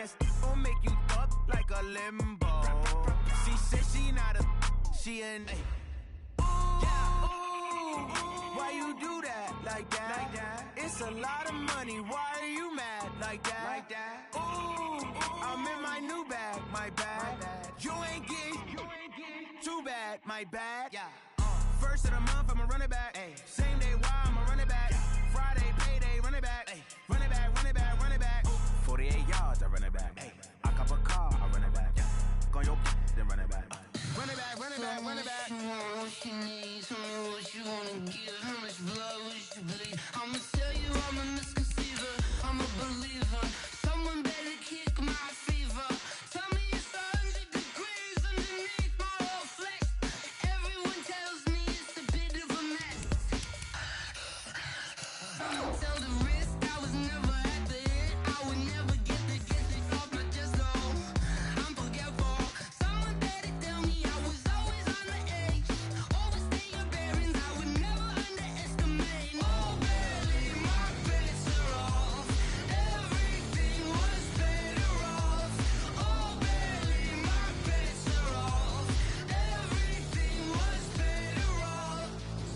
That's gon' make you up like a limbo. She said she not a, she an ooh, why you do that like that? It's a lot of money, why are you mad like that? Ooh, I'm in my new bag, my bad. You ain't getting too bad, my bad. First of the month, I'ma run it back. Same day, why I'ma run it back. Friday, payday, run it back. Run it back, run it back, run it back. 48 yards, I run it back. I cop a car, I run it back. Go your then run it back. Run it back, run it back, run it back. Tell me what you need, tell me what you wanna give. How much blood would you bleed? I'ma tell you I'm a misconceiver, I'm a believer. Someone better kick my fever. Tell me it's 100 degrees underneath my whole flesh. Everyone tells me it's a bit of a mess. Tell the risk I was never at the hit. I would never get the off my chest, though. I'm forgetful. Someone better tell me I was always on the edge. Overstay your bearings, I would never underestimate. Oh, barely, my bets are off. Everything was better off. Oh, barely, my bets are off. Everything was better off.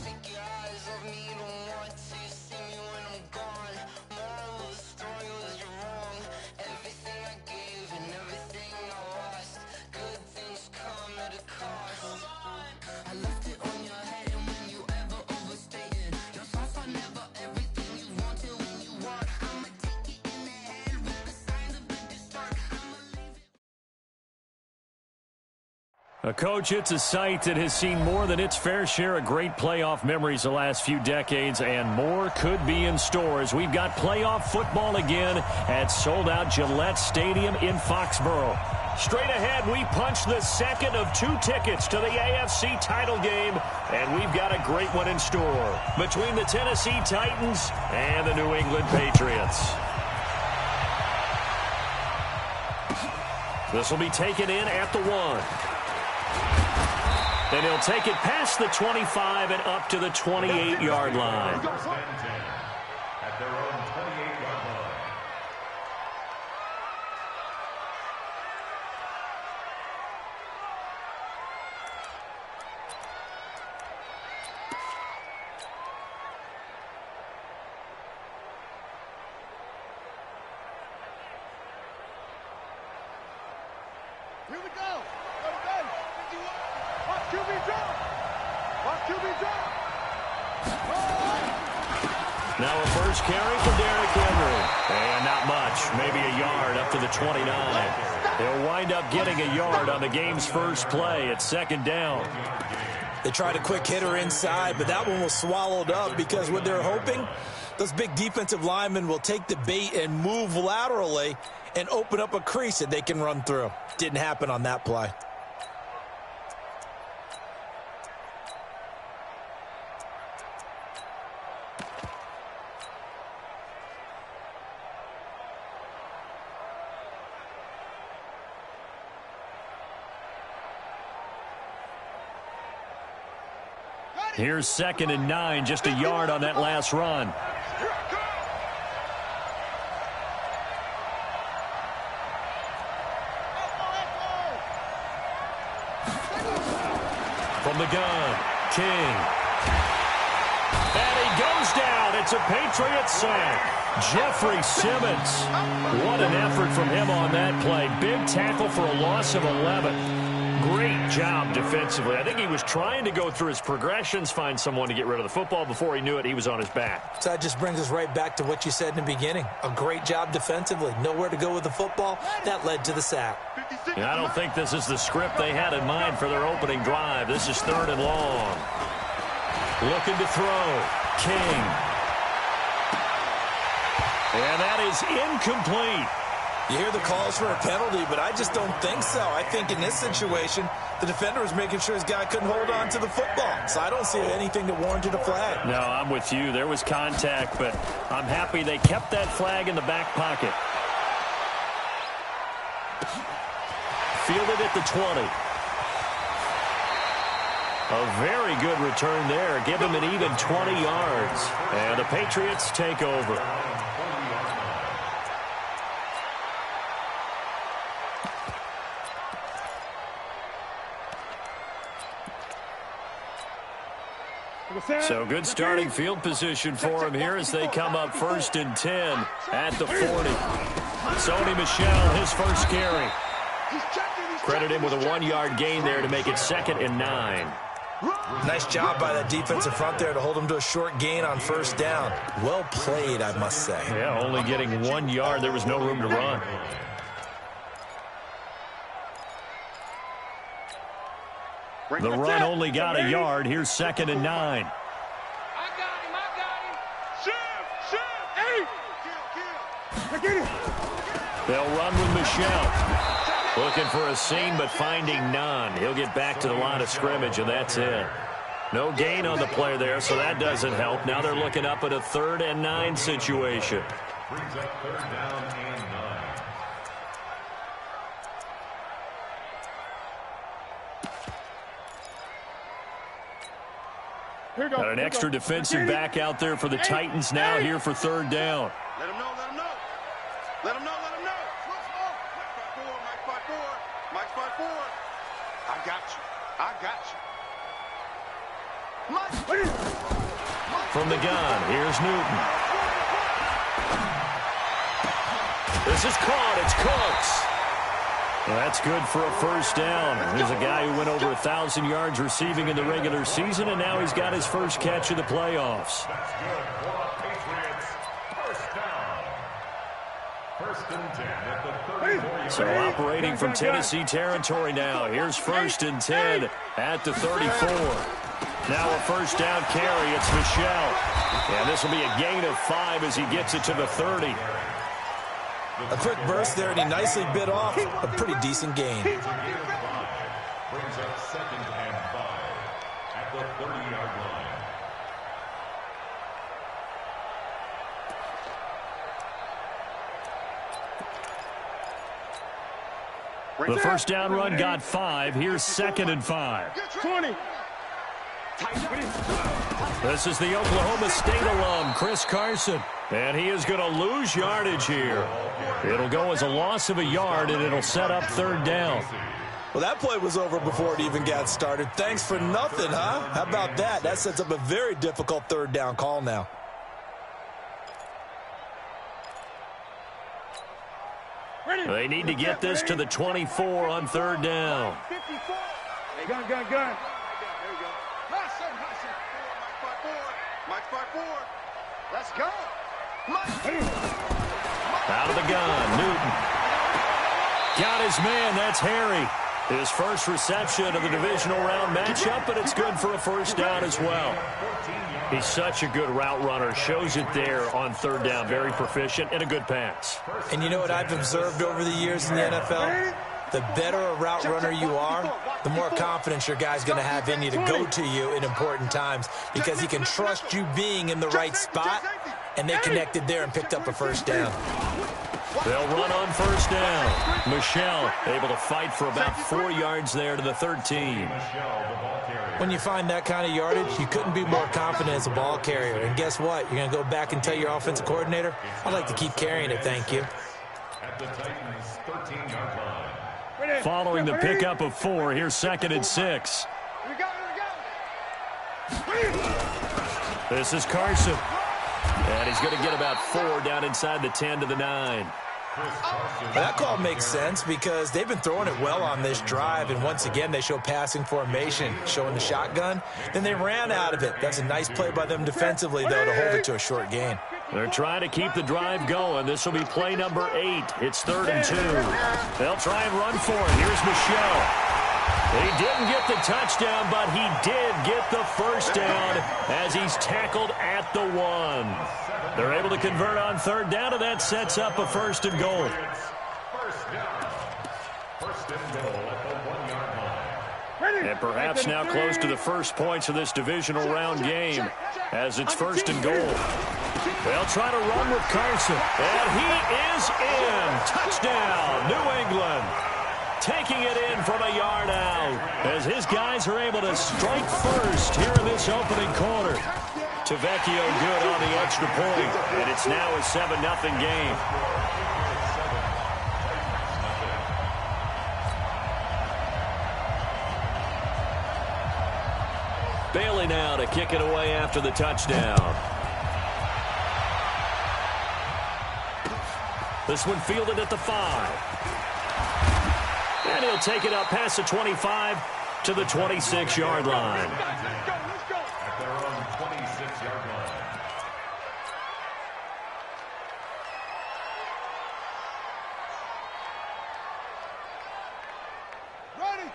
Take your eyes off me, you don't want to see me when I'm gone. Moral of the story was you're wrong. Everything I gave and everything I lost. Good things come at a cost. I left it on your head, and when you ever overstated, your thoughts are never everything you wanted when you want. I'ma take it in the head with the signs of a distort. I'ma leave it. A coach, it's a site that has seen more than its fair share of great playoff memories the last few decades, and more could be in store as we've got playoff football again at sold-out Gillette Stadium in Foxborough. Straight ahead, we punch the second of 2 tickets to the AFC title game, and we've got a great one in store between the Tennessee Titans and the New England Patriots. This will be taken in at the 1. And he'll take it past the 25 and up to the 28-yard line. At their own 28-yard line. Here we go. Go to base. 51. Watch QB drop. Watch QB drop. Now a first carry for Derrick Henry. And not much. Maybe a yard up to the 29. They'll wind up getting a yard on the game's first play at second down. They tried a quick hitter inside, but that one was swallowed up because what they're hoping, those big defensive linemen will take the bait and move laterally and open up a crease that they can run through. Didn't happen on that play. Here's 2nd and 9, just a yard on that last run. From the gun, King. And he goes down. It's a Patriot sack. Jeffrey Simmons. What an effort from him on that play. Big tackle for a loss of 11. Great job defensively. I think he was trying to go through his progressions, find someone to get rid of the football. Before he knew it, he was on his back. So that just brings us right back to what you said in the beginning. A great job defensively. Nowhere to go with the football. That led to the sack. And I don't think this is the script they had in mind for their opening drive. This is 3rd and long. Looking to throw. King. And that is incomplete. You hear the calls for a penalty, but I just don't think so. I think in this situation, the defender was making sure his guy couldn't hold on to the football. So I don't see anything that warranted a flag. No, I'm with you. There was contact, but I'm happy they kept that flag in the back pocket. Fielded at the 20. A very good return there. Give him an even 20 yards. And the Patriots take over. So good starting field position for him here as they come up 1st and 10 at the 40. Sony Michel, his first carry. Credit him with a 1-yard gain there to make it 2nd and 9. Nice job by that defensive front there to hold him to a short gain on 1st down. Well played, I must say. Yeah, only getting 1 yard. There was no room to run. The run only got a yard. Here's 2nd and 9. I got him. Shoot. Hey. Kill. Get it. They'll run with Michel. Looking for a seam, but finding none. He'll get back to the line of scrimmage, and that's it. No gain on the play there, so that doesn't help. Now they're looking up at a 3rd and 9 situation. Brings up 3rd down and 9. Got an extra defensive back out there for the Titans now here for 3rd down. Let him know. Mike 5-4. I got you. From the gun, here's Newton. This is caught. It's Cooks. Well, that's good for a 1st down. Here's a guy who went over 1,000 yards receiving in the regular season, and now he's got his first catch of the playoffs. That's good for Patriots. 1st down. 1st and 10 at the 34-yard. So operating from Tennessee territory now. Here's 1st and 10 at the 34. Now a 1st down carry. It's Michel. And this will be a gain of 5 as he gets it to the 30. A quick burst there, and he nicely bit off a pretty decent gain. Brings up 2nd and 5 at the 30-yard line. The 1st down run got 5. Here's 2nd and 5. 20. This is the Oklahoma State alum, Chris Carson. And he is going to lose yardage here. It'll go as a loss of a yard, and it'll set up 3rd down. Well, that play was over before it even got started. Thanks for nothing, huh? How about that? That sets up a very difficult 3rd down call now. They need to get this to the 24 on 3rd down. Hey, gun. There you go. Mike 5-4. Let's go. Out of the gun, Newton. Got his man, that's Harry. His first reception of the divisional round matchup, but it's good for a 1st down as well. He's such a good route runner. Shows it there on 3rd down. Very proficient and a good pass. And you know what I've observed over the years in the NFL? The better a route runner you are, the more confidence your guy's going to have in you to go to you in important times because he can trust you being in the right spot, and they connected there and picked up a 1st down. They'll run on 1st down. Michel able to fight for about 4 yards there to the 13. When you find that kind of yardage, you couldn't be more confident as a ball carrier. And guess what? You're going to go back and tell your offensive coordinator, I'd like to keep carrying it, thank you. At the Titans' 13-yard line. Following the pickup of 4, here's 2nd and 6. This is Carson. And he's going to get about 4 down inside the 10 to the 9. That call makes sense because they've been throwing it well on this drive, and once again they show passing formation, showing the shotgun. Then they ran out of it. That's a nice play by them defensively, though, to hold it to a short gain. They're trying to keep the drive going. This will be play number 8. It's 3rd and 2. They'll try and run for it. Here's Michel. He didn't get the touchdown, but he did get the 1st down as he's tackled at the 1. They're able to convert on 3rd down, and that sets up a 1st and goal. 1st down. 1st and goal at the 1-yard line. And perhaps now close to the first points of this divisional round game as it's 1st and goal. They'll try to run with Carson, and he is in. Touchdown, New England. Taking it in from a yard out as his guys are able to strike first here in this opening quarter. Tavecchio good on the extra point, and it's now a 7-0 game. Bailey now to kick it away after the touchdown. This one fielded at the 5. And he'll take it up past the 25 to the 26-yard line. At their own 26-yard line.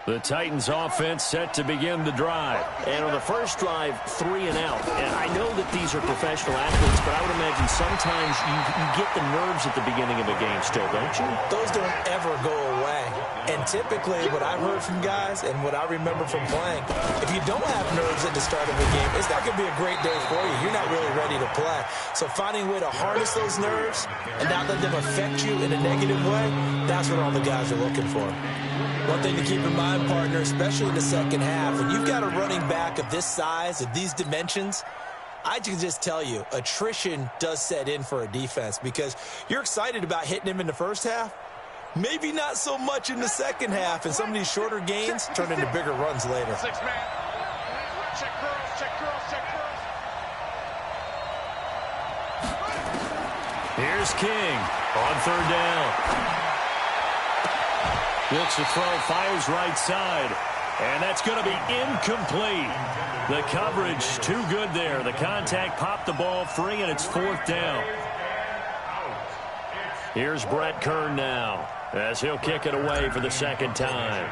The Titans offense set to begin the drive. And on the first drive, 3 and out. And I know that these are professional athletes, but I would imagine sometimes you get the nerves at the beginning of a game still, don't you? Those don't ever go away. And typically what I've heard from guys and what I remember from playing, if you don't have nerves at the start of a game, it's not going to be a great day for you. You're not really ready to play. So finding a way to harness those nerves and not let them affect you in a negative way, that's what all the guys are looking for. One thing to keep in mind, partner, especially in the second half, when you've got a running back of this size, of these dimensions, I can just tell you, attrition does set in for a defense because you're excited about hitting him in the first half. Maybe not so much in the second half, and some of these shorter gains turn into bigger runs later. 6-man. Check girls, check girls, check girls. Here's King on 3rd down. Looks to throw, fires right side. And that's going to be incomplete. The coverage too good there. The contact popped the ball free, and it's 4th down. Here's Brett Kern now as he'll kick it away for the second time.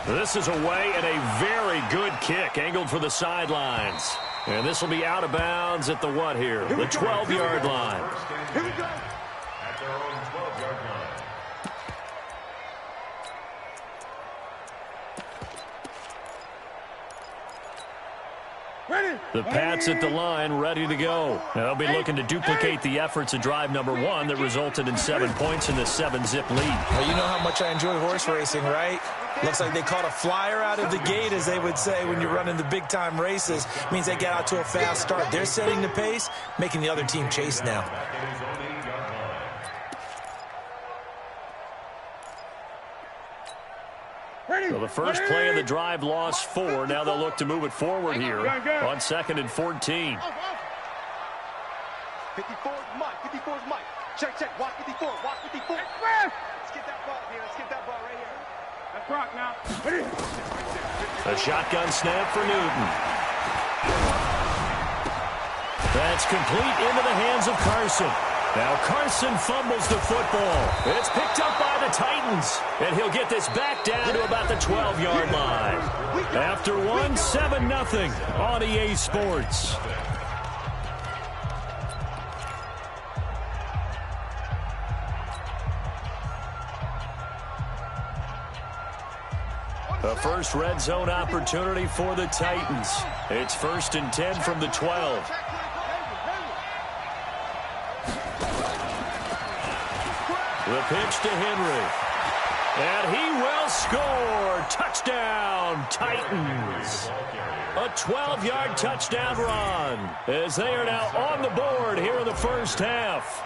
This is away and a very good kick angled for the sidelines. And this will be out of bounds at the what here? The 12-yard line. Here we go. At their own 12-yard line. Ready. The Pats at the line, ready to go. Now they'll be looking to duplicate the efforts of drive number 1 that resulted in 7 points in the 7-zip lead. Well, you know how much I enjoy horse racing, right? Looks like they caught a flyer out of the gate, as they would say when you're running the big-time races. Means they get out to a fast start. They're setting the pace, making the other team chase now. So the first play of the drive lost 4. Now they'll look to move it forward here on 2nd and 14. 54 is Mike. 54 is Mike. Check, check. Watch 54. Watch 54. Let's get that ball here. Let's get that ball right here. That's rock now. Ready. A shotgun snap for Newton. That's complete into the hands of Carson. Now Carson fumbles the football. It's picked up by the Titans. And he'll get this back down to about the 12-yard line. After 1, 7-0 on EA Sports. The first red zone opportunity for the Titans. It's 1st and 10 from the 12. The pitch to Henry. And he will score. Touchdown, Titans. A 12-yard touchdown run as they are now on the board here in the first half.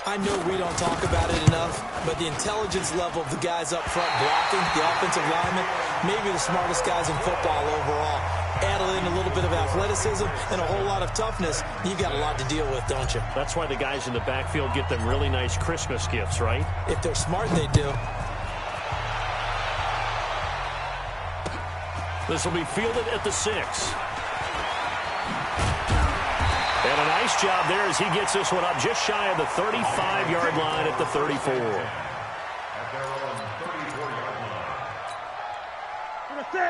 I know we don't talk about it enough, but the intelligence level of the guys up front blocking, the offensive linemen, maybe the smartest guys in football overall. Add in a little bit of athleticism and a whole lot of toughness, you've got a lot to deal with, don't you? That's why the guys in the backfield get them really nice Christmas gifts, right? If they're smart, they do. This will be fielded at the 6. And a nice job there as he gets this one up just shy of the 35-yard line at the 34.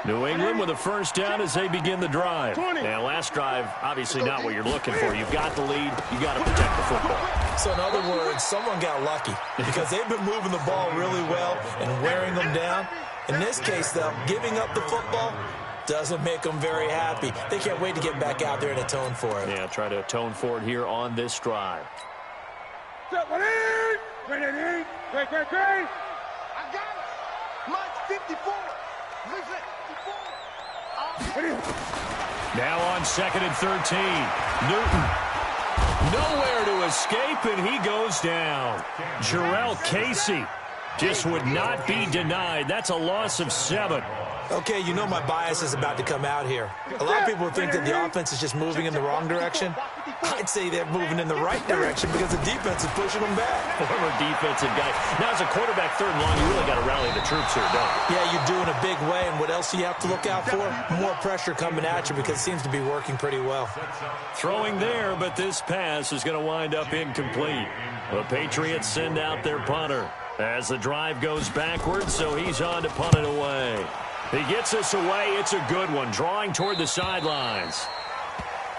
New England with a first down as they begin the drive. Now, last drive, obviously not what you're looking for. You've got the lead. You've got to protect the football. So, in other words, someone got lucky because they've been moving the ball really well and wearing them down. In this case, though, giving up the football doesn't make them very happy. They can't wait to get back out there and atone for it. Yeah, try to atone for it here on this drive. I got it. Mike's 54. Listen, 54. Now on 2nd and 13. Newton. Nowhere to escape, and he goes down. Jarrell Casey just would not be denied. That's a loss of 7. Okay, you know my bias is about to come out here. A lot of people think that the offense is just moving in the wrong direction. I'd say they're moving in the right direction because the defense is pushing them back. Former defensive guy. Now, as a quarterback, third and long, you really got to rally the troops here, don't you? Yeah, you do in a big way, and what else do you have to look out for? More pressure coming at you because it seems to be working pretty well. Throwing there, but this pass is going to wind up incomplete. The Patriots send out their punter as the drive goes backwards, so he's on to punt it away. He gets us away. It's a good one, drawing toward the sidelines.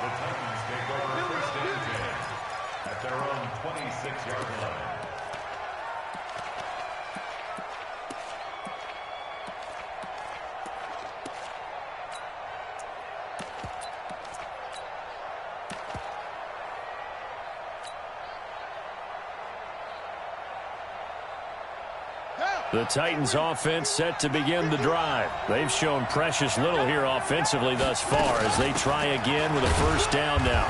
The Titans take over first and 10 at their own 26-yard line. The Titans offense set to begin the drive. They've shown precious little here offensively thus far as they try again with a first down now.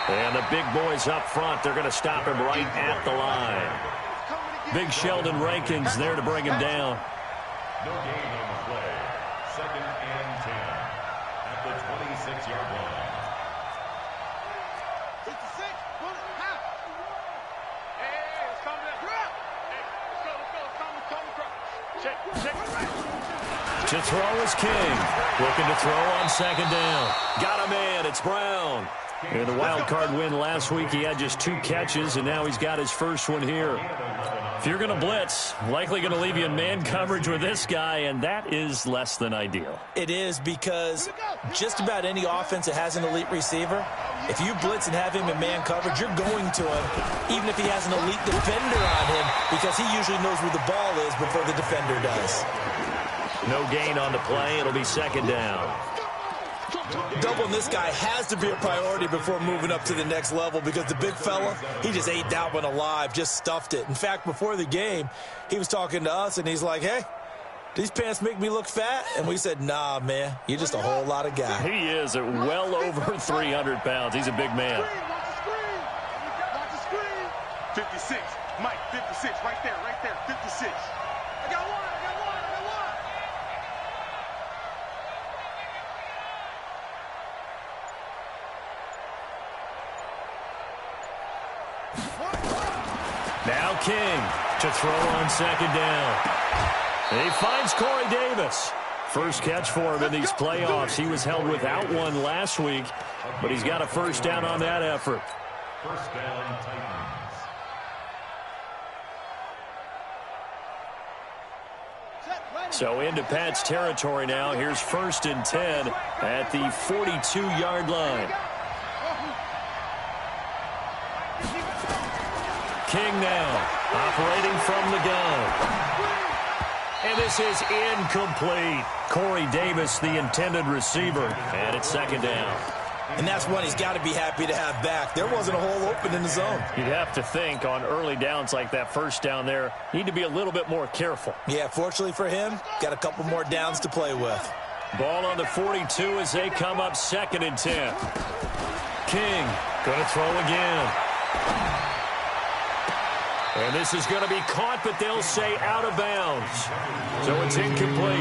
And the big boys up front, they're going to stop him right at the line. Big Sheldon Rankins there to bring him down. No gain on the play. Second and 10 at the 26-yard line. 56, put it half. Hey, it's coming up. Hey, let's go. It's coming. Check. To throw is King. Looking to throw on second down. Got him in. It's Brown. In the wild card win last week, he had just 2 catches, and now he's got his first one here. If you're going to blitz, likely going to leave you in man coverage with this guy, and that is less than ideal. It is because just about any offense that has an elite receiver, if you blitz and have him in man coverage, you're going to him, even if he has an elite defender on him, because he usually knows where the ball is before the defender does. No gain on the play. It'll be second down. Doubling this guy has to be a priority before moving up to the next level because the big fella, he just ate that one alive, just stuffed it. In fact, before the game, he was talking to us, and he's like, hey, these pants make me look fat? And we said, nah, man, you're just a whole lot of guy. He is at well over 300 pounds. He's a big man. Watch the screen. 56. Mike, 56. Right there. 56. I got one. Now King to throw on second down. He finds Corey Davis. First catch for him in these playoffs. He was held without one last week, but he's got a first down on that effort. First down, Titans. So into Pat's territory now. Here's first and 10 at the 42-yard line. King now operating from the gun. And this is incomplete. Corey Davis, the intended receiver, and it's second down. And that's one he's got to be happy to have back. There wasn't a hole open in the zone. You'd have to think on early downs like that first down there, need to be a little bit more careful. Yeah, fortunately for him, got a couple more downs to play with. Ball on the 42 as they come up second and 10. King going to throw again. And this is going to be caught, but they'll say out of bounds. So it's incomplete.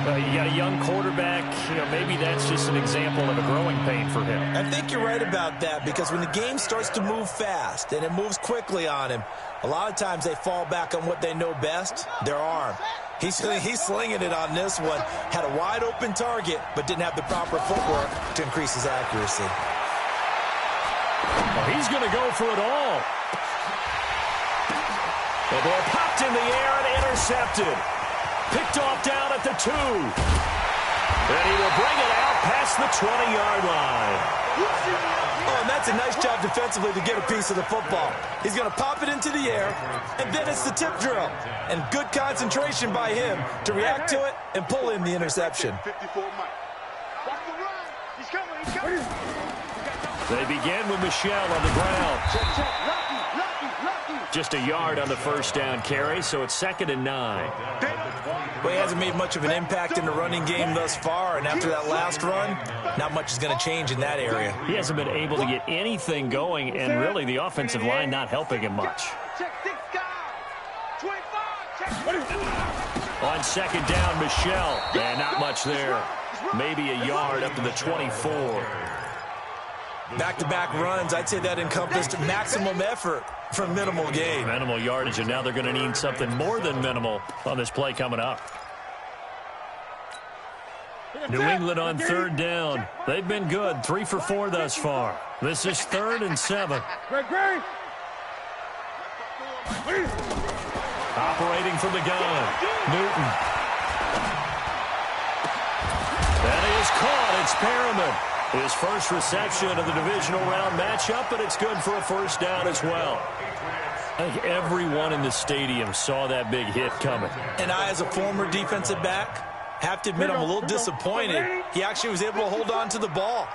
You got a young quarterback. Maybe that's just an example of a growing pain for him. I think you're right about that because when the game starts to move fast and it moves quickly on him, a lot of times they fall back on what they know best, their arm. He's slinging it on this one. Had a wide open target, but didn't have the proper footwork to increase his accuracy. Well, he's going to go for it all. The ball popped in the air and intercepted. Picked off down at the 2. And he will bring it out past the 20-yard line. Oh, and that's a nice job defensively to get a piece of the football. He's going to pop it into the air, and then it's the tip drill. And good concentration by him to react to it and pull in the interception. 54 Mike. Watch the run. He's coming. They begin with Michelle on the ground. Check. Lucky. Just a yard on the first down carry, so it's second and 9. Well, he hasn't made much of an impact in the running game thus far, and after that last run, not much is going to change in that area. He hasn't been able to get anything going, and really the offensive line not helping him much. Check 6 guys. 25. Check. On second down, Michelle. And not much there. Maybe a yard up to the 24. Back-to-back runs, I'd say that encompassed maximum effort for minimal gain. Minimal yardage, and now they're going to need something more than minimal on this play coming up. New England on third down. They've been good, 3 for 4 thus far. This is 3rd and 7. Operating from the gun, Newton. That is caught. It's Perriman. His first reception of the divisional round matchup, but it's good for a first down as well. I think everyone in the stadium saw that big hit coming. And I, as a former defensive back, have to admit I'm a little disappointed. He actually was able to hold on to the ball.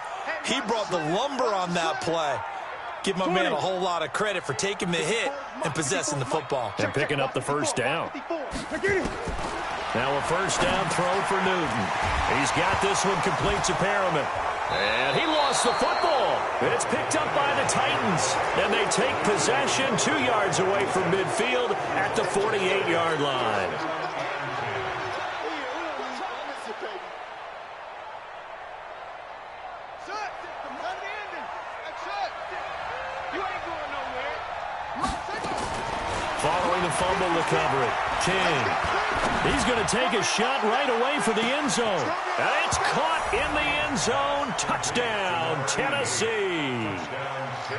He brought the lumber on that play. Give my man a whole lot of credit for taking the hit and possessing the football. And picking up the first down. Now a first down throw for Newton. He's got this one complete to Perriman. And he lost the football. It's picked up by the Titans. And they take possession 2 yards away from midfield at the 48-yard line. Following the fumble recovery, King. He's going to take a shot right away for the end zone. And it's caught in the end zone. Touchdown, Tennessee.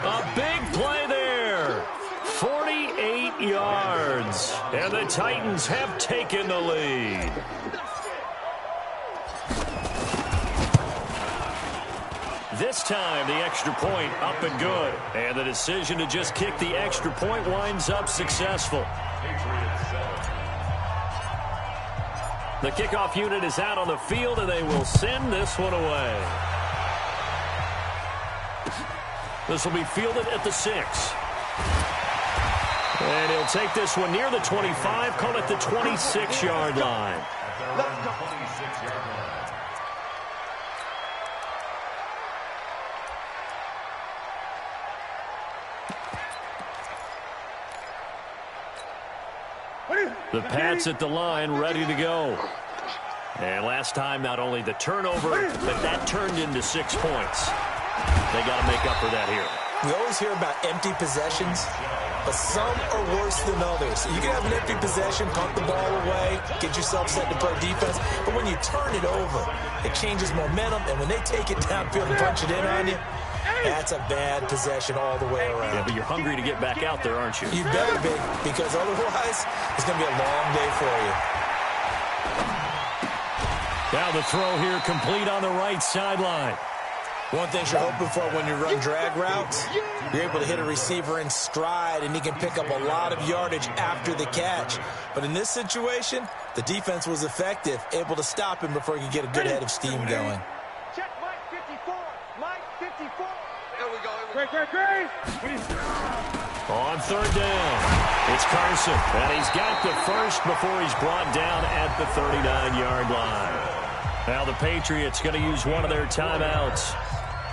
A big play there. 48 yards. And the Titans have taken the lead. This time, the extra point up and good. And the decision to just kick the extra point winds up successful. The kickoff unit is out on the field, and they will send this one away. This will be fielded at the 6. And he'll take this one near the 25, call it the 26-yard line. The Pats at the line, ready to go. And last time, not only the turnover, but that turned into 6 points. They got to make up for that here. We always hear about empty possessions, but some are worse than others. You can have an empty possession, punt the ball away, get yourself set to play defense, but when you turn it over, it changes momentum, and when they take it downfield and punch it in on you, that's a bad possession all the way around. Yeah, but you're hungry to get back out there, aren't you? You better be, because otherwise, it's going to be a long day for you. Now the throw here complete on the right sideline. One thing you're hoping for when you run drag routes, you're able to hit a receiver in stride, and he can pick up a lot of yardage after the catch. But in this situation, the defense was effective, able to stop him before he could get a good head of steam going. Check Mike 54. Mike 54. There we go. Great. On third down, it's Carson, and he's got the first before he's brought down at the 39-yard line. Now the Patriots going to use one of their timeouts,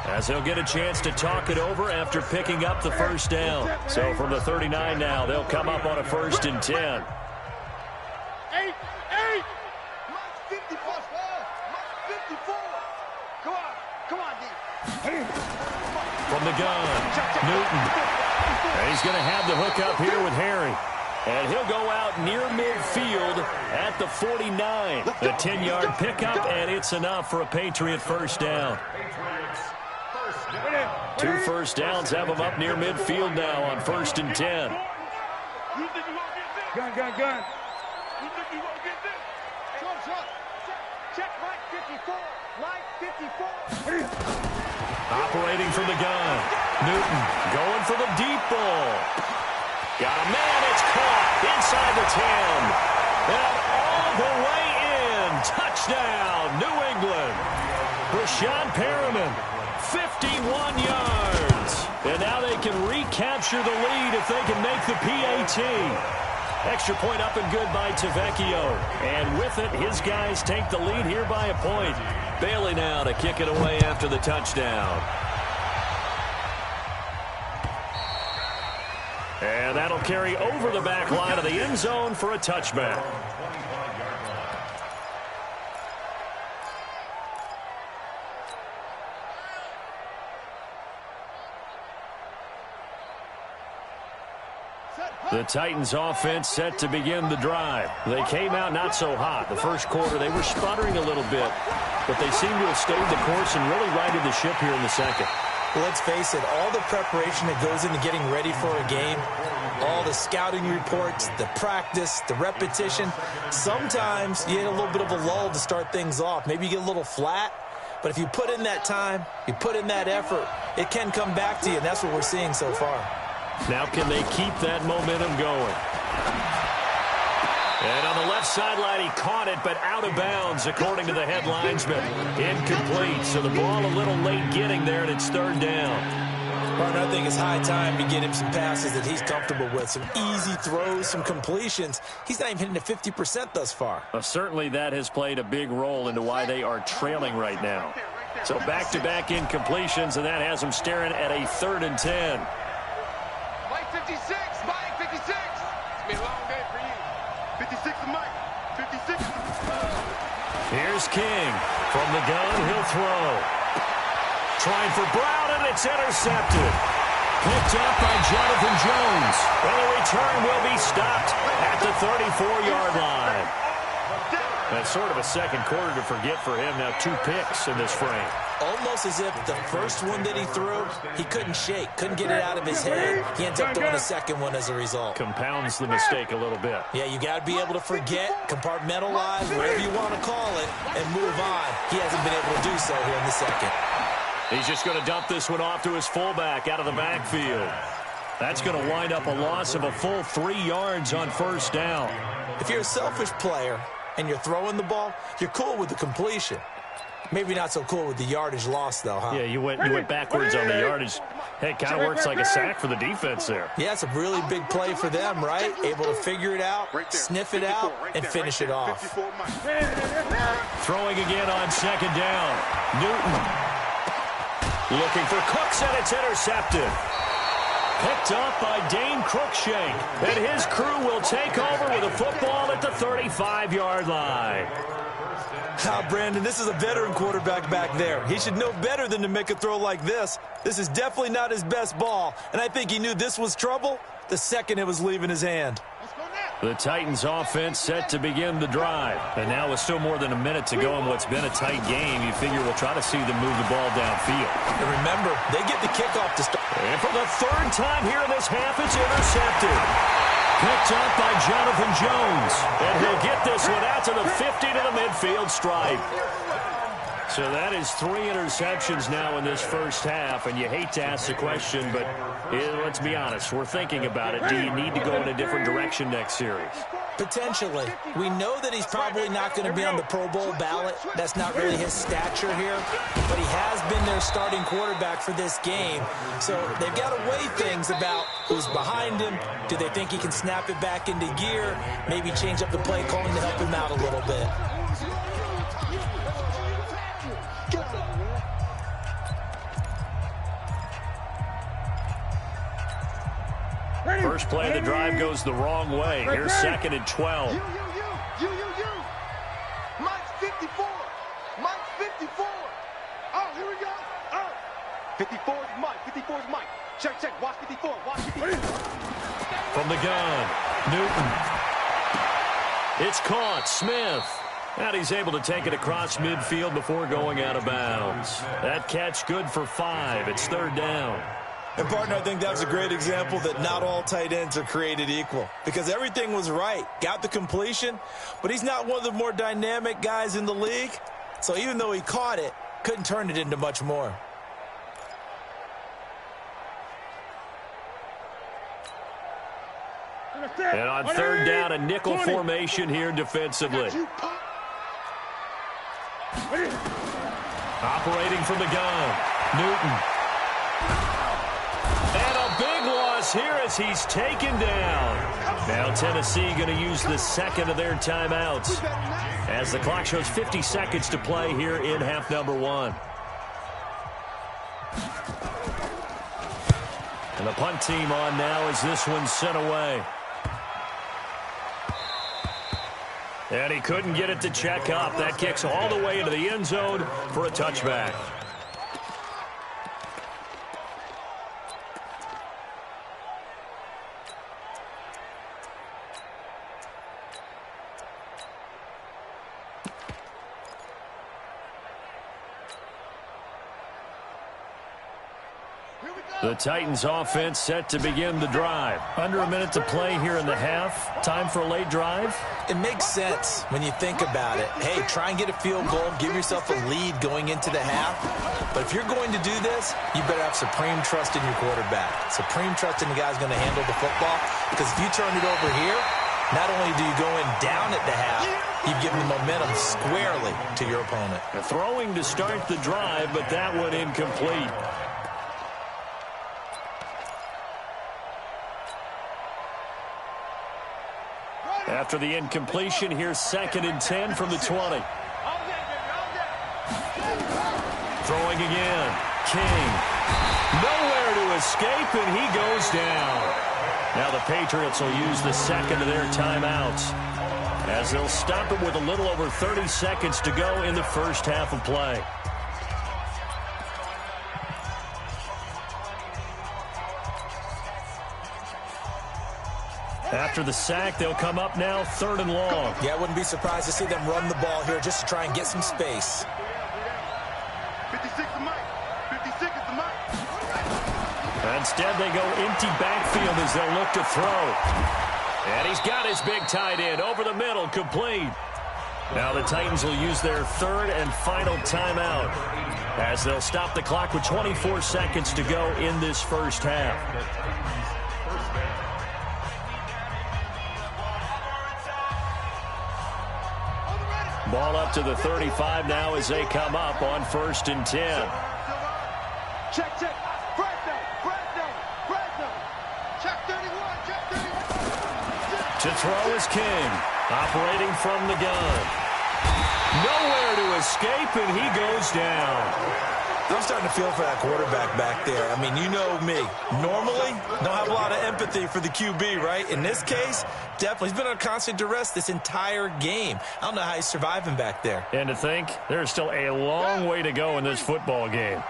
as they'll get a chance to talk it over after picking up the first down. So from the 39 now, they'll come up on a 1st and 10. 8. Mike 54. Mike 54. Come on, D. From the gun, Newton. And he's going to have the hook up here with Harry. And he'll go out near midfield at the 49. A 10-yard pickup, and it's enough for a Patriot first down. 2 first downs have them up near midfield now on 1st and 10. Gun. You think you won't get this? Check Mike 54. Mike 54. Operating from the gun, Newton going for the deep ball. Got a man, it's caught inside the 10. And all the way in. Touchdown, New England. Rashawn Perriman, 51 yards. And now they can recapture the lead if they can make the PAT. Extra point up and good by Tavecchio. And with it, his guys take the lead here by a point. Bailey now to kick it away after the touchdown. And that'll carry over the back line of the end zone for a touchback. The Titans offense set to begin the drive. They came out not so hot. The first quarter, they were sputtering a little bit, but they seem to have stayed the course and really righted the ship here in the second. Well, let's face it, all the preparation that goes into getting ready for a game, all the scouting reports, the practice, the repetition, sometimes you get a little bit of a lull to start things off. Maybe you get a little flat, but if you put in that time, you put in that effort, it can come back to you, and that's what we're seeing so far. Now can they keep that momentum going? And on the left sideline, he caught it, but out of bounds, according to the head linesman. Incomplete, so the ball a little late getting there, and it's third down. Partner, I think it's high time to get him some passes that he's comfortable with, some easy throws, some completions. He's not even hitting the 50% thus far. Certainly that has played a big role into why they are trailing right now. So back-to-back incompletions, and that has them staring at a 3rd and 10. Mike 56, Mike 56. It's been a long day for you. 56 to Mike. 56. Here's King. From the gun, he'll throw. Trying for Brown, and it's intercepted. Picked up by Jonathan Jones. And the return will be stopped at the 34-yard line. That's sort of a second quarter to forget for him. Now 2 picks in this frame. Almost as if the first one that he threw, he couldn't shake, couldn't get it out of his head. He ends up throwing a second one as a result. Compounds the mistake a little bit. Yeah, you got to be able to forget, compartmentalize, whatever you want to call it, and move on. He hasn't been able to do so here in the second. He's just going to dump this one off to his fullback out of the backfield. That's going to wind up a loss of a full 3 yards on first down. If you're a selfish player and you're throwing the ball, you're cool with the completion. Maybe not so cool with the yardage loss, though, huh? Yeah, you went backwards on the yardage. Hey, it kind of works like a sack for the defense there. Yeah, it's a really big play for them, right? Able to figure it out, sniff it out, and finish it off. Throwing again on second down. Newton. Looking for Cooks, and it's intercepted. Picked up by Dane Cruikshank. And his crew will take over with a football at the 35-yard line. Ah, Brandon, this is a veteran quarterback back there. He should know better than to make a throw like this. This is definitely not his best ball, and I think he knew this was trouble the second it was leaving his hand. The Titans offense set to begin the drive. And now with still more than a minute to go in what's been a tight game, you figure we'll try to see them move the ball downfield. And remember, they get the kickoff to start. And for the 3rd time here in this half, it's intercepted. Picked up by Jonathan Jones. And he'll get this one out to the 50 to the midfield stripe. So that is 3 interceptions now in this first half. And you hate to ask the question, but let's be honest. We're thinking about it. Do you need to go in a different direction next series? Potentially. We know that he's probably not going to be on the Pro Bowl ballot. That's not really his stature here. But he has been their starting quarterback for this game. So they've got to weigh things about who's behind him. Do they think he can snap it back into gear? Maybe change up the play calling to help him out a little bit. First play of the drive goes the wrong way. Here's 2nd and 12. You. Mike's 54. Mike's 54. Oh, here we go. Oh. 54 is Mike. 54 is Mike. Check. Watch 54. Watch 54. From the gun, Newton. It's caught. Smith. And he's able to take it across midfield before going out of bounds. That catch good for 5. It's 3rd down. And, partner, I think that was a great example that not all tight ends are created equal. Because everything was right. Got the completion, but he's not one of the more dynamic guys in the league. So even though he caught it, couldn't turn it into much more. And on 3rd down, a nickel formation here defensively. Operating from the gun, Newton. And a big loss here as he's taken down. Now Tennessee going to use the 2nd of their timeouts as the clock shows 50 seconds to play here in half number 1. And the punt team on now as this one's sent away. And he couldn't get it to check up. That kicks all the way into the end zone for a touchback. The Titans offense set to begin the drive. Under a minute to play here in the half. Time for a late drive. It makes sense when you think about it. Hey, try and get a field goal. Give yourself a lead going into the half. But if you're going to do this, you better have supreme trust in your quarterback. Supreme trust in the guy who's going to handle the football. Because if you turn it over here, not only do you go in down at the half, you've given the momentum squarely to your opponent. Throwing to start the drive, but that one incomplete. After the incompletion, here's 2nd and 10 from the 20. Throwing again. King. Nowhere to escape, and he goes down. Now the Patriots will use the second of their timeouts, as they'll stop it with a little over 30 seconds to go in the first half of play. After the sack, they'll come up now 3rd and long. Yeah, I wouldn't be surprised to see them run the ball here just to try and get some space. 56 is Mike. 56 is the Mike. Instead, they go empty backfield as they'll look to throw. And he's got his big tight end over the middle, complete. Now the Titans will use their 3rd and final timeout, as they'll stop the clock with 24 seconds to go in this first half. Ball up to the 35 now as they come up on 1st and 10. Check. Fresno. Check 31. To throw is King, operating from the gun. Nowhere to escape, and he goes down. I'm starting to feel for that quarterback back there. I mean, you know me. Normally, don't have a lot of empathy for the QB, right? In this case, definitely. He's been under constant duress this entire game. I don't know how he's surviving back there. And to think, there's still a long way to go in this football game.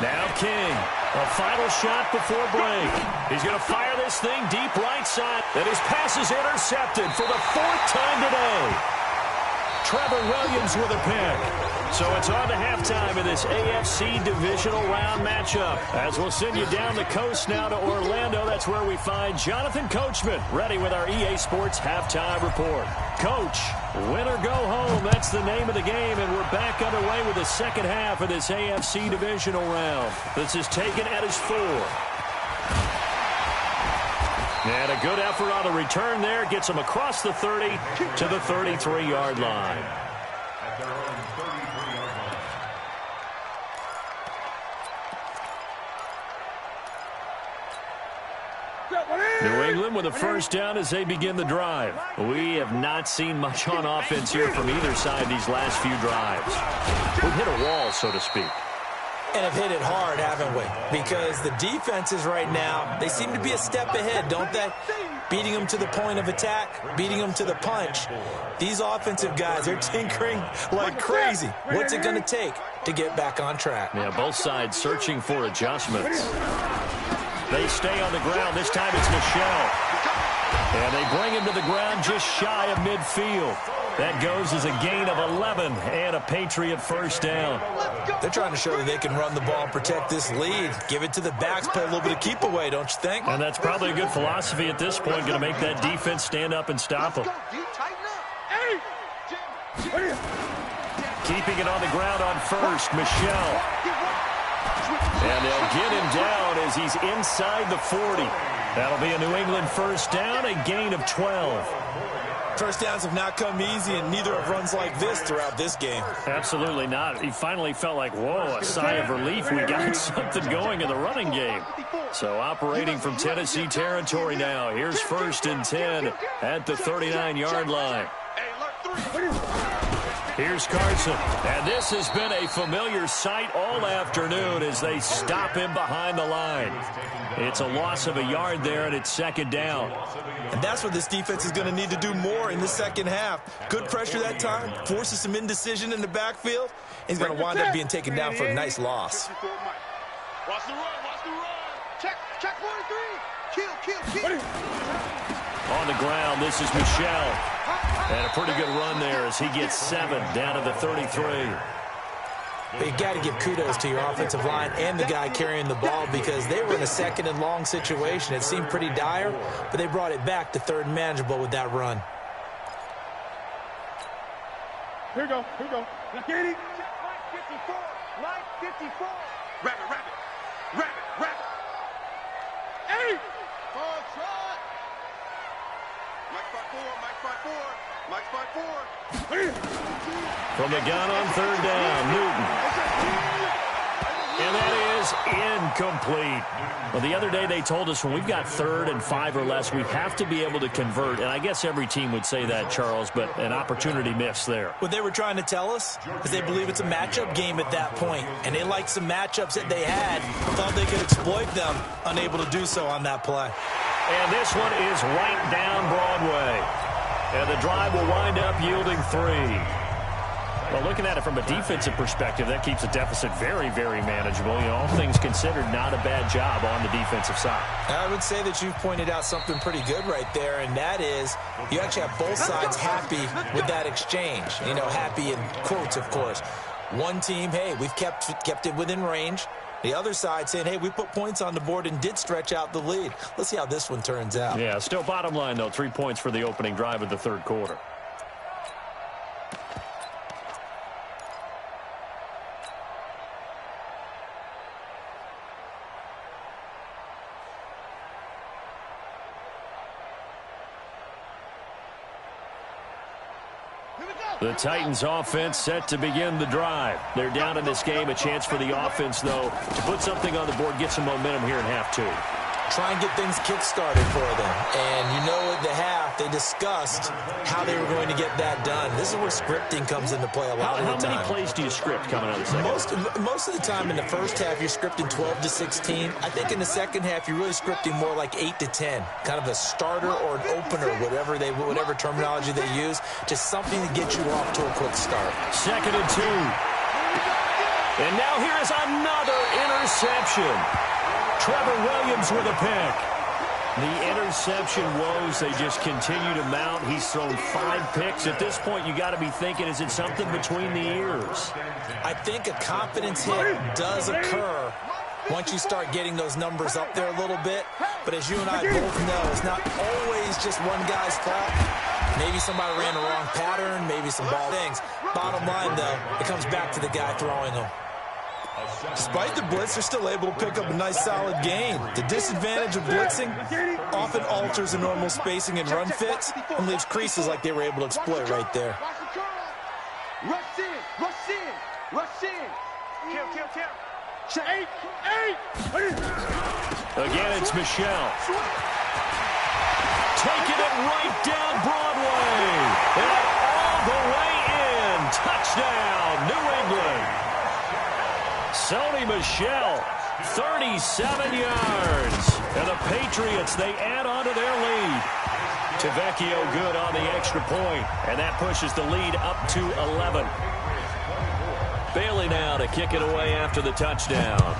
Now King, a final shot before break. He's going to fire this thing deep right side. And his pass is intercepted for the 4th time today. Trevor Williams with a pick. So it's on to halftime in this AFC divisional round matchup. As we'll send you down the coast now to Orlando, that's where we find Jonathan Coachman, ready with our EA Sports halftime report. Coach, win or go home, that's the name of the game, and we're back underway with the second half of this AFC divisional round. This is taken at his 4. And a good effort on the return there. Gets him across the 30 to the 33-yard line. New England with a first down as they begin the drive. We have not seen much on offense here from either side these last few drives. We've hit a wall, so to speak. And have hit it hard, haven't we? Because the defenses right now, they seem to be a step ahead, don't they? Beating them to the point of attack, beating them to the punch. These offensive guys, they're tinkering like crazy. What's it going to take to get back on track? Yeah, both sides searching for adjustments. They stay on the ground. This time it's Michelle. And they bring him to the ground just shy of midfield. That goes as a gain of 11 and a Patriot first down. They're trying to show that they can run the ball and protect this lead. Give it to the backs, play a little bit of keep away, don't you think? And that's probably a good philosophy at this point, going to make that defense stand up and stop them. Keeping it on the ground on first, Michelle. And they'll get him down as he's inside the 40. That'll be a New England first down, a gain of 12. First downs have not come easy, and neither have runs like this throughout this game. Absolutely not. He finally felt like, whoa, a sigh of relief. We got something going in the running game. So operating from Tennessee territory now. Here's 1st and 10 at the 39-yard line. Here's Carson. And this has been a familiar sight all afternoon as they stop him behind the line. It's a loss of a yard there, and it's 2nd down. And that's what this defense is going to need to do more in the second half. Good pressure that time, forces some indecision in the backfield. He's going to wind up being taken down for a nice loss. Watch the run. Check 43. Kill. On the ground, this is Michelle. And a pretty good run there as he gets 7 down to the 33. But you got to give kudos to your offensive line and the guy carrying the ball because they were in a second and long situation. It seemed pretty dire, but they brought it back to third and manageable with that run. Here we go. Get it. Line 54. Line 54. Rabbit. Hey! Oh, try. Mike 5-4. From the gun on third down, Newton. And that is incomplete. Well, the other day they told us when we've got 3rd and 5 or less, we have to be able to convert. And I guess every team would say that, Charles, but an opportunity missed there. What they were trying to tell us is they believe it's a matchup game at that point, and they liked some matchups that they had, thought they could exploit them, unable to do so on that play. And this one is right down Broadway. And the drive will wind up yielding 3. Well, looking at it from a defensive perspective, that keeps the deficit very, very manageable. You know, all things considered, not a bad job on the defensive side. I would say that you've pointed out something pretty good right there, and that is you actually have both sides happy with that exchange. You know, happy in quotes, of course. One team, hey, we've kept it within range. The other side saying, hey, we put points on the board and did stretch out the lead. Let's see how this one turns out. Yeah, still bottom line, though, 3 points for the opening drive of the third quarter. The Titans offense set to begin the drive. They're down in this game. A chance for the offense, though, to put something on the board, get some momentum here in half 2. Try and get things kick-started for them. And you know at the half, they discussed how they were going to get that done. This is where scripting comes into play a lot of the time. How many plays do you script coming out of the second? Most of the time in the first half, you're scripting 12 to 16. I think in the second half, you're really scripting more like 8 to 10. Kind of a starter or an opener, whatever terminology they use. Just something to get you off to a quick start. 2nd and 2. And now here is another interception. Trevor Williams with a pick. The interception woes, they just continue to mount. He's thrown 5 picks. At this point, you got to be thinking, is it something between the ears? I think a confidence hit does occur once you start getting those numbers up there a little bit. But as you and I both know, it's not always just one guy's fault. Maybe somebody ran the wrong pattern, maybe some ball things. Bottom line, though, it comes back to the guy throwing them. Despite the blitz, they're still able to pick up a nice, solid gain. The disadvantage of blitzing often alters the normal spacing and run fits and leaves creases like they were able to exploit right there. Rush in. Kill. Check. 8. Again, it's Michelle. Taking it right down Broadway. And all the way in. Touchdown, New England. Sony Michel, 37 yards. And the Patriots, they add on to their lead. Tavecchio good on the extra point, and that pushes the lead up to 11. Bailey now to kick it away after the touchdown.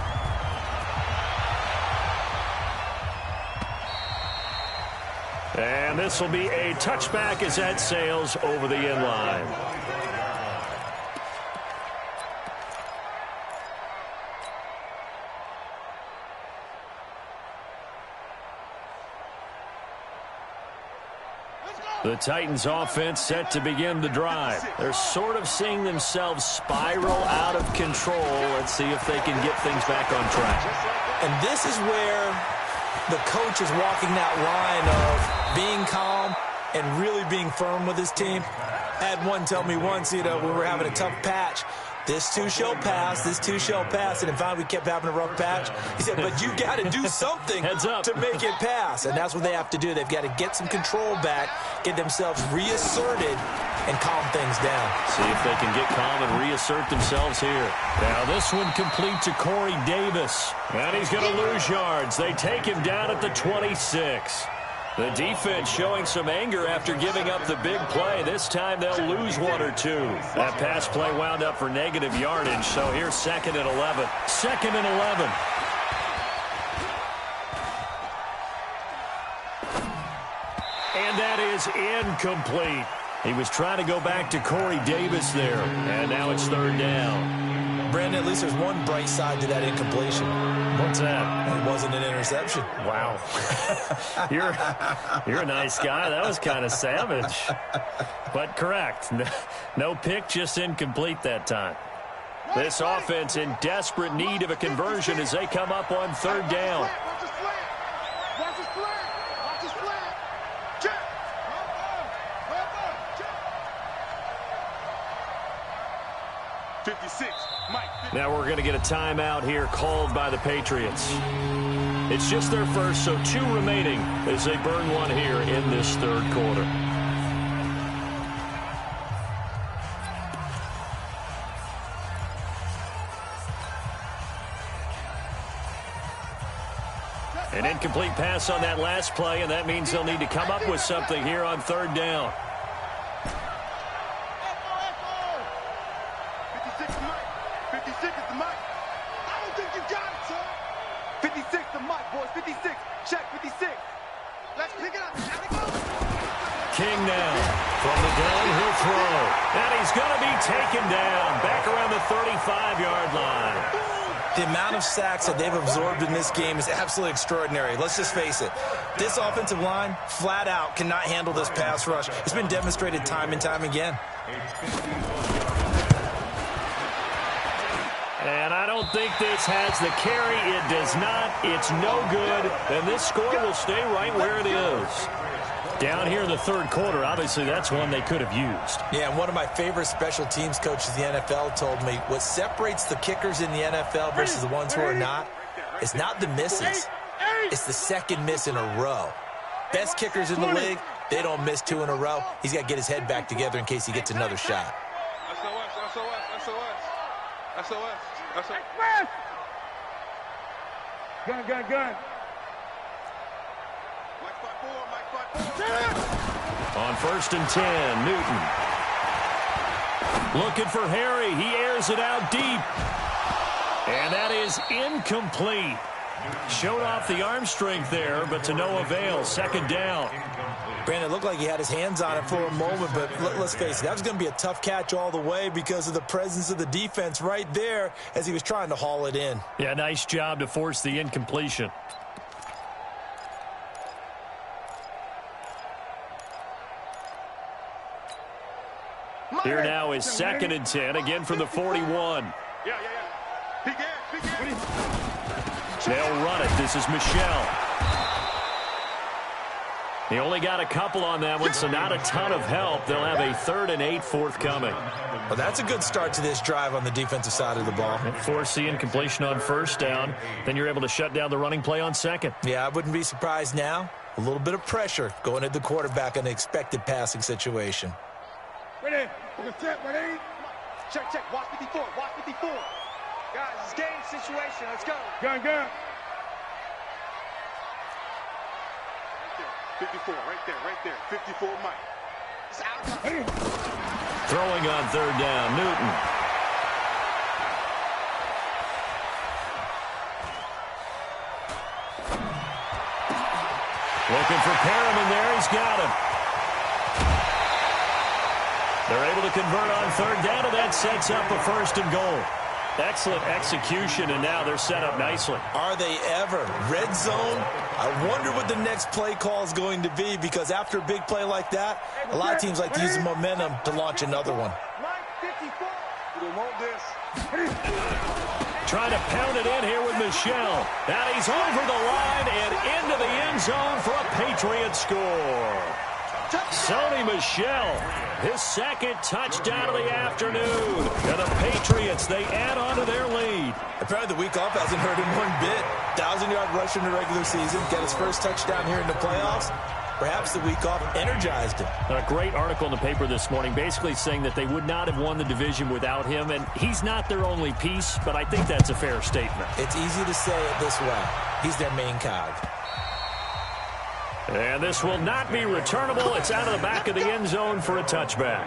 And this will be a touchback as that sails over the end line. The Titans offense set to begin the drive. They're sort of seeing themselves spiral out of control. Let's see if they can get things back on track. And this is where the coach is walking that line of being calm and really being firm with his team. I had one tell me once, when we were having a tough patch, this too shall pass, and in fact we kept having a rough patch. He said, but you got to do something to make it pass, and that's what they have to do. They've got to get some control back, get themselves reasserted, and calm things down. See if they can get calm and reassert themselves here. Now this one complete to Corey Davis, and he's going to lose yards. They take him down at the 26. The defense showing some anger after giving up the big play. This time they'll lose 1 or 2. That pass play wound up for negative yardage, so here's 2nd and 11. 2nd and 11. And that is incomplete. He was trying to go back to Corey Davis there, and now it's 3rd down. Brandon, at least there's one bright side to that incompletion. What's that? It wasn't an interception. Wow. You're a nice guy. That was kind of savage. But correct. No pick, just incomplete that time. This offense in desperate need of a conversion as they come up on third down. Watch the slant. Watch the slant. Watch the slant. Check. Check. 56. Mike. Now we're going to get a timeout here called by the Patriots. It's just their first, so 2 remaining as they burn one here in this third quarter. An incomplete pass on that last play, and that means they'll need to come up with something here on third down. 56 to Mike. 56 is the Mike. I don't think you got it, sir. 56 to Mike, boys. 56. Check 56. Let's pick it up. King now from the downhill throw. And he's going to be taken down back around the 35-yard line. The amount of sacks that they've absorbed in this game is absolutely extraordinary. Let's just face it. This offensive line, flat out, cannot handle this pass rush. It's been demonstrated time and time again. And I don't think this has the carry. It does not. It's no good. And this score will stay right where it is. Down here in the third quarter, obviously that's one they could have used. Yeah, and one of my favorite special teams coaches in the NFL told me what separates the kickers in the NFL versus the ones who are not is not the misses. It's the second miss in a row. Best kickers in the league, they don't miss 2 in a row. He's got to get his head back together in case he gets another shot. SOS. Gun. On first and 10, Newton. Looking for Harry. He airs it out deep. And that is incomplete. Showed off the arm strength there, but to no avail. Second down. Brandon, it looked like he had his hands on it for a moment, but let's face it, that was going to be a tough catch all the way because of the presence of the defense right there as he was trying to haul it in. Yeah, nice job to force the incompletion. Here now is second and 10, again from the 41. They'll run it. This is Michel. He only got a couple on that one, so not a ton of help. They'll have a 3rd and 8 forthcoming. Well, that's a good start to this drive on the defensive side of the ball. And force the incompletion on first down. Then you're able to shut down the running play on second. Yeah, I wouldn't be surprised now. A little bit of pressure going at the quarterback in an expected passing situation. Ready. Check. Watch 54. Watch 54. Guys, it's game situation. Let's go. Gun. 54, right there. 54, Mike. It's out. Throwing on third down, Newton. Looking for Perriman there. He's got him. They're able to convert on third down, and that sets up a 1st and goal. Excellent execution, and now they're set up nicely. Are they ever? Red zone? I wonder what the next play call is going to be, because after a big play like that, a lot of teams like to use the momentum to launch another one. Trying to pound it in here with Michel. Now he's over the line and into the end zone for a Patriot score. Sony Michel, his second touchdown of the afternoon. And the Patriots, they add on to their lead. Apparently the week off hasn't hurt him one bit. 1,000-yard rush in the regular season. Got his first touchdown here in the playoffs. Perhaps the week off energized him. A great article in the paper this morning basically saying that they would not have won the division without him. And he's not their only piece, but I think that's a fair statement. It's easy to say it this way. He's their main cog. And this will not be returnable. It's out of the back of the end zone for a touchback.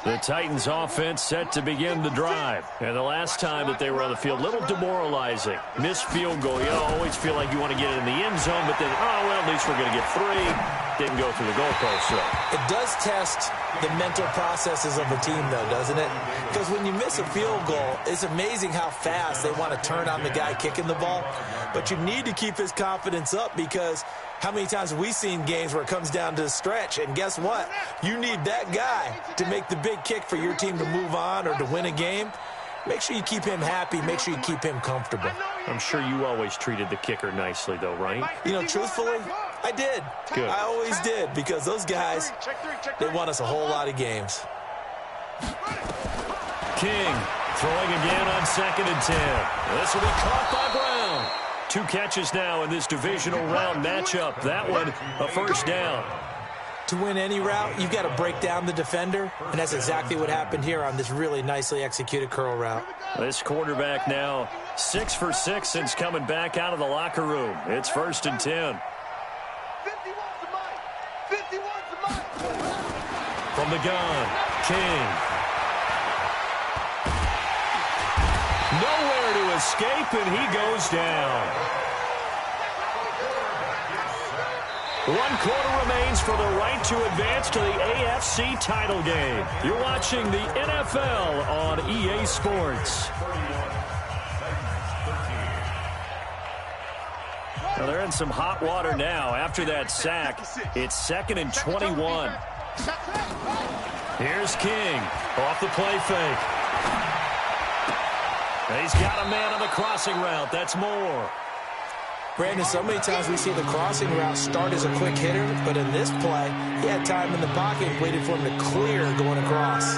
The Titans offense set to begin the drive. And the last time that they were on the field, a little demoralizing. Missed field goal. You always feel like you want to get it in the end zone, but then, oh, well, at least we're going to get 3. Didn't go through the goalpost, so. It does test the mental processes of a team, though, doesn't it? Because when you miss a field goal, it's amazing how fast they want to turn on the guy kicking the ball. But you need to keep his confidence up, because how many times have we seen games where it comes down to the stretch? And guess what? You need that guy to make the big kick for your team to move on or to win a game. Make sure you keep him happy. Make sure you keep him comfortable. I'm sure you always treated the kicker nicely, though, right? You know, truthfully, I did. Good. I always did, because those guys, they won us a whole lot of games. King throwing again on 2nd and 10. This will be caught by Brown. 2 catches now in this divisional round matchup. That one, a first down. To win any route, you've got to break down the defender, and that's exactly what happened here on this really nicely executed curl route. This quarterback now 6 for 6 since coming back out of the locker room. It's 1st and 10. From the gun, King. Nowhere to escape, and he goes down. 1 quarter remains for the right to advance to the AFC title game. You're watching the NFL on EA Sports. Well, they're in some hot water now. After that sack, it's 2nd and 21. Here's King off the play fake. He's got a man on the crossing route. That's Moore. Brandon, so many times we see the crossing route start as a quick hitter, but in this play, he had time in the pocket and waited for him to clear going across.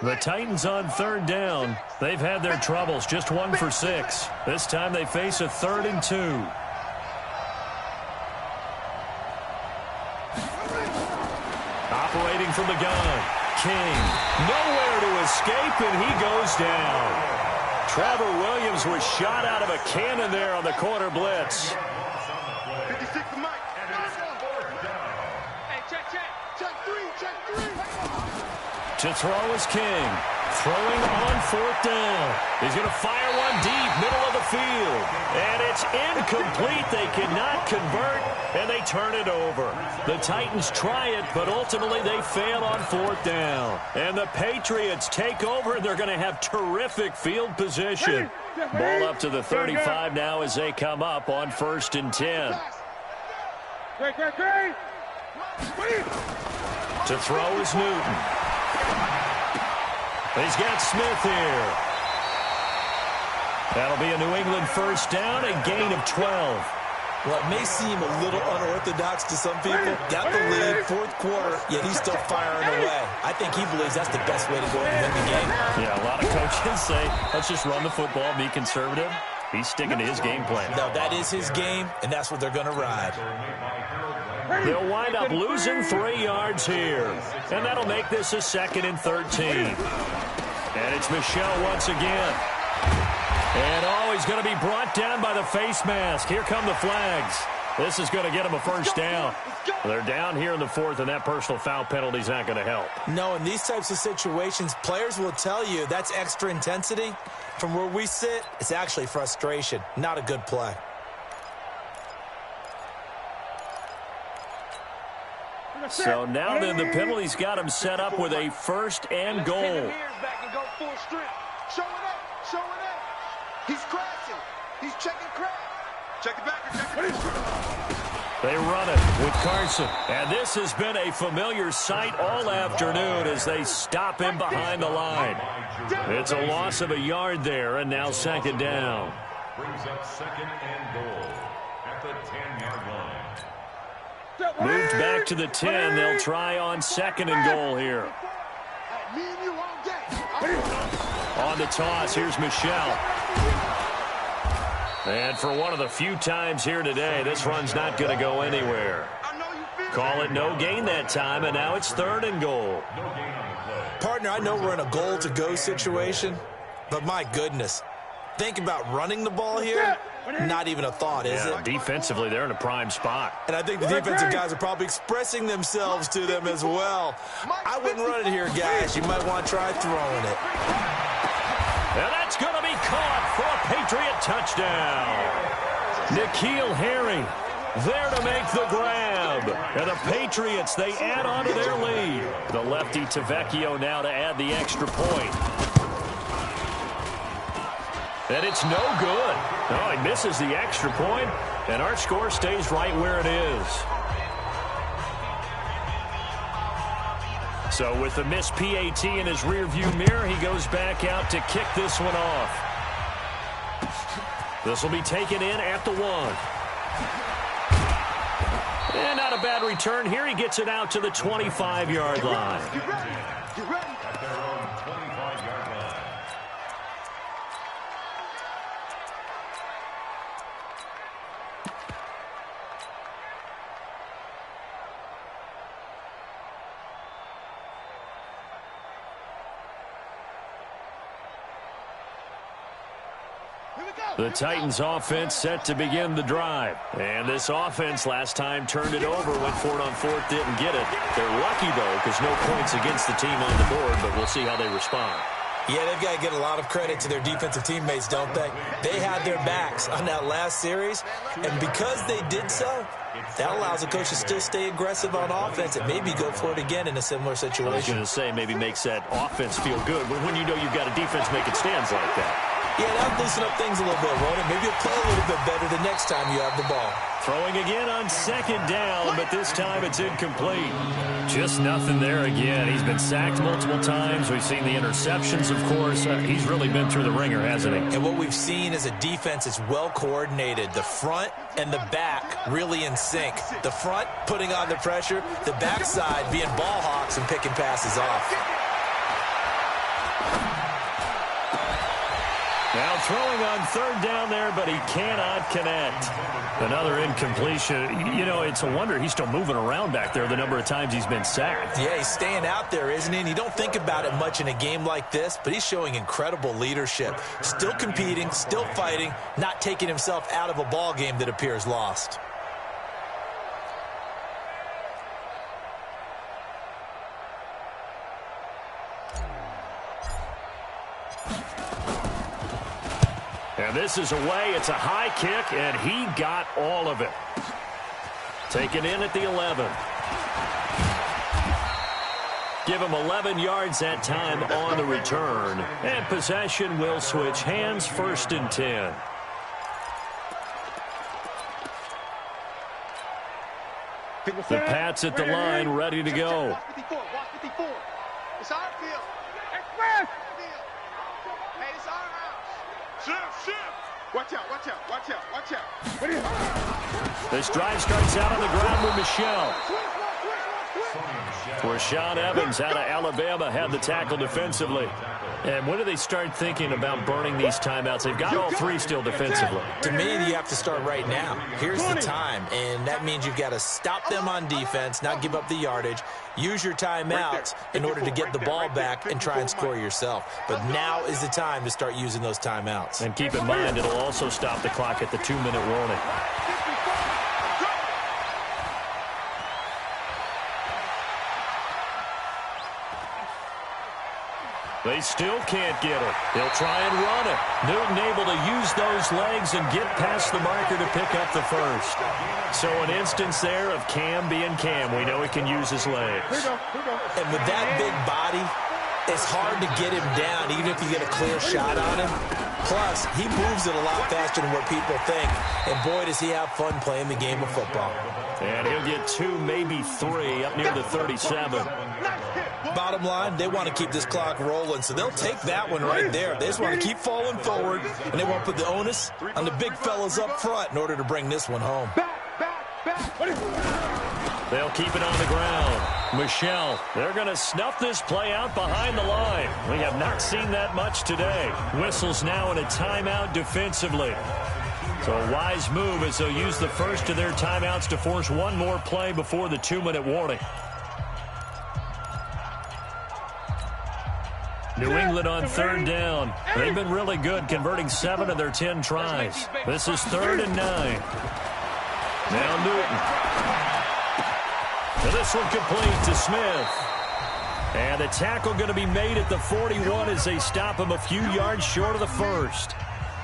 The Titans on 3rd down. They've had their troubles, just 1 for 6. This time they face a 3rd and 2. Operating from the gun, King. Nowhere to escape, and he goes down. Trevor Williams was shot out of a cannon there on the corner blitz. 56 to Mike. Hey, check. Check 3. To throw is King. Throwing on 4th down. He's going to fire one deep, middle of the field. And it's incomplete. They cannot convert, and they turn it over. The Titans try it, but ultimately they fail on 4th down. And the Patriots take over, and they're going to have terrific field position. Ball up to the 35 now as they come up on 1st and 10. To throw is Newton. He's got Smith here. That'll be a New England first down, a gain of 12. Well, it may seem a little unorthodox to some people. Got the lead, 4th quarter, yet he's still firing away. I think he believes that's the best way to go and win the game. Yeah, a lot of coaches say, let's just run the football, be conservative. He's sticking to his game plan. No, that is his game, and that's what they're going to ride. They'll wind up losing 3 yards here. And that'll make this a 2nd and 13. And it's Michel once again. And he's going to be brought down by the face mask. Here come the flags. This is going to get him a first down. They're down here in the 4th, and that personal foul penalty is not going to help. No, in these types of situations, players will tell you that's extra intensity. From where we sit, it's actually frustration. Not a good play. So now then the penalty's got him set up with a 1st and goal. Show it up. He's crashing. He's checking crash. Check it back. They run it with Carson. And this has been a familiar sight all afternoon as they stop him behind the line. It's a loss of a yard there, and now 2nd down. Brings up 2nd and goal at the 10-yard line. Moved back to the 10. They'll try on 2nd and goal here. On the toss, here's Michel. And for one of the few times here today, this run's not going to go anywhere. Call it no gain that time, and now it's 3rd and goal. Partner, I know we're in a goal-to-go situation, but my goodness, think about running the ball here, not even a thought, is it? Defensively, they're in a prime spot. And I think the defensive guys are probably expressing themselves to them as well. I wouldn't run it here, guys. You might want to try throwing it. And that's going to be caught for a Patriot touchdown. N'Keal Harry there to make the grab. And the Patriots, they add on to their lead. The lefty Tavecchio now to add the extra point. And it's no good. Oh, he misses the extra point, and our score stays right where it is. So with the missed PAT in his rearview mirror, he goes back out to kick this one off. This will be taken in at the 1. And not a bad return here. He gets it out to the 25-yard line. Get ready. Get ready. At their own 25-yard line. The Titans offense set to begin the drive. And this offense last time turned it over, went for it on 4th, didn't get it. They're lucky, though, because no points against the team on the board, but we'll see how they respond. Yeah, they've got to get a lot of credit to their defensive teammates, don't they? They had their backs on that last series, and because they did so, that allows the coach to still stay aggressive on offense and maybe go for it again in a similar situation. I was going to say maybe makes that offense feel good, but when you know you've got a defense making stands like that. Yeah, that'll loosen up things a little bit, won't it? Maybe you'll play a little bit better the next time you have the ball. Throwing again on 2nd down, but this time it's incomplete. Just nothing there again. He's been sacked multiple times. We've seen the interceptions, of course. He's really been through the ringer, hasn't he? And what we've seen is a defense that's well coordinated. The front and the back really in sync. The front putting on the pressure, the backside being ball hawks and picking passes off. Now throwing on 3rd down there, but he cannot connect. Another incompletion. You know, it's a wonder he's still moving around back there the number of times he's been sacked. Yeah, he's staying out there, isn't he? And you don't think about it much in a game like this, but he's showing incredible leadership. Still competing, still fighting, not taking himself out of a ball game that appears lost. And this is away. It's a high kick, and he got all of it. Taken in at the 11. Give him 11 yards that time on the return. And possession will switch hands, 1st and 10. The Pats at the line, ready to go. Watch 54. Watch 54. It's our field. Express. Hey, it's our house. Shift. Watch out. Watch out. This drive starts out on the ground with Michelle. Rashaan Evans out of Alabama had the tackle defensively. And when do they start thinking about burning these timeouts? They've got all 3 still defensively. To me, you have to start right now. Here's the time, and that means you've got to stop them on defense, not give up the yardage, use your timeouts in order to get the ball back and try and score yourself. But now is the time to start using those timeouts. And keep in mind, it'll also stop the clock at the 2-minute warning. They still can't get it. They'll try and run it. Newton able to use those legs and get past the marker to pick up the 1st. So an instance there of Cam being Cam. We know he can use his legs. And with that big body, it's hard to get him down, even if you get a clear shot on him. Plus, he moves it a lot faster than what people think. And boy, does he have fun playing the game of football. And he'll get 2, maybe 3 up near the 37. Bottom line, they want to keep this clock rolling, so they'll take that one right there. They just want to keep falling forward, and they want to put the onus on the big fellas up front in order to bring this one home. They'll keep it on the ground. Michelle, they're going to snuff this play out behind the line. We have not seen that much today. Whistles now in a timeout defensively. So a wise move as they'll use the first of their timeouts to force one more play before the 2-minute warning. New England on third down. They've been really good, converting 7 of their 10 tries. This is 3rd and 9. Now Newton. And this one complete to Smith. And the tackle going to be made at the 41 as they stop him a few yards short of the first.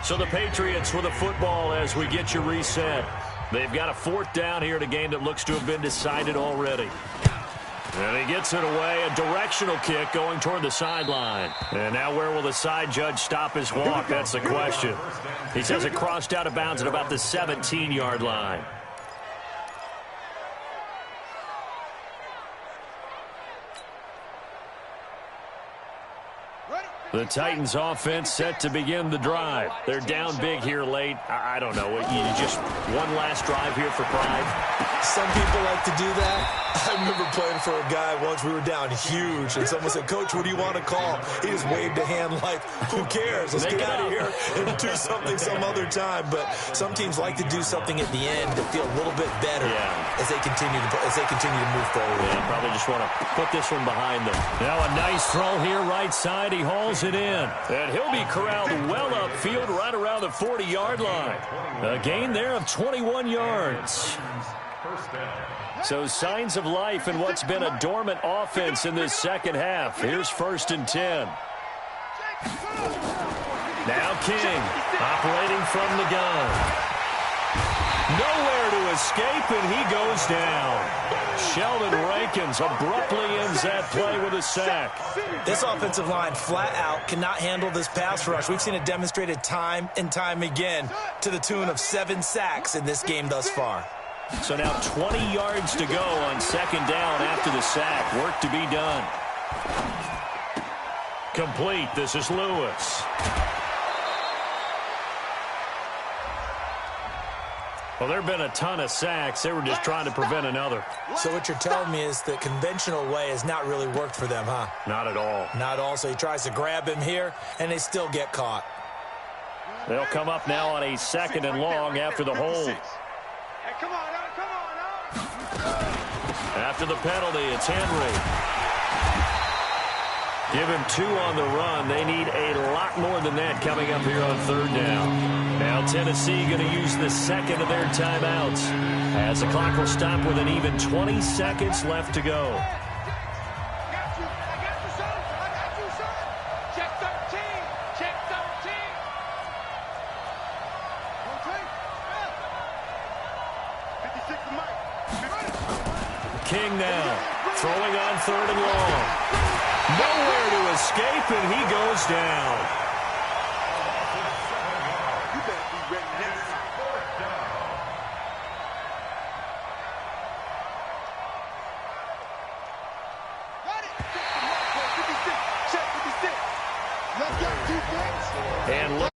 So the Patriots with the football as we get you reset. They've got a 4th down here in a game that looks to have been decided already. And he gets it away, a directional kick going toward the sideline. And now where will the side judge stop his walk? That's the question. He says it crossed out of bounds at about the 17-yard line. The Titans offense set to begin the drive. They're down big here late. I don't know. You just one last drive here for pride? Some people like to do that. I remember playing for a guy once. We were down huge, and someone said, "Coach, what do you want to call?" He just waved a hand like, "Who cares? Let's get out of here and do something some other time." But some teams like to do something at the end to feel a little bit better as they continue to move forward. Yeah, probably just want to put this one behind them. Now a nice throw here, right side. He hauls it in, and he'll be corralled well upfield, right around the 40-yard line. A gain there of 21 yards. So signs of life in what's been a dormant offense in this second half. Here's 1st and 10. Now King operating from the gun. Nowhere to escape, and he goes down. Sheldon Rankins abruptly ends that play with a sack. This offensive line flat out cannot handle this pass rush. We've seen it demonstrated time and time again to the tune of 7 sacks in this game thus far. So now 20 yards to go on 2nd down after the sack. Work to be done. Complete. This is Lewis. Well, there have been a ton of sacks. They were just trying to prevent another. So what you're telling me is the conventional way has not really worked for them, huh? Not at all. Not at all. So he tries to grab him here, and they still get caught. They'll come up now on a 2nd and long after the hold. After the penalty, it's Henry. Give him 2 on the run. They need a lot more than that coming up here on 3rd down. Now Tennessee going to use the 2nd of their timeouts as the clock will stop with an even 20 seconds left to go. King now throwing on 3rd and long. Nowhere to escape, and he goes down. You better be ready next time. 4th down. Got it. 56. Check 56. Let's go, defense. And look.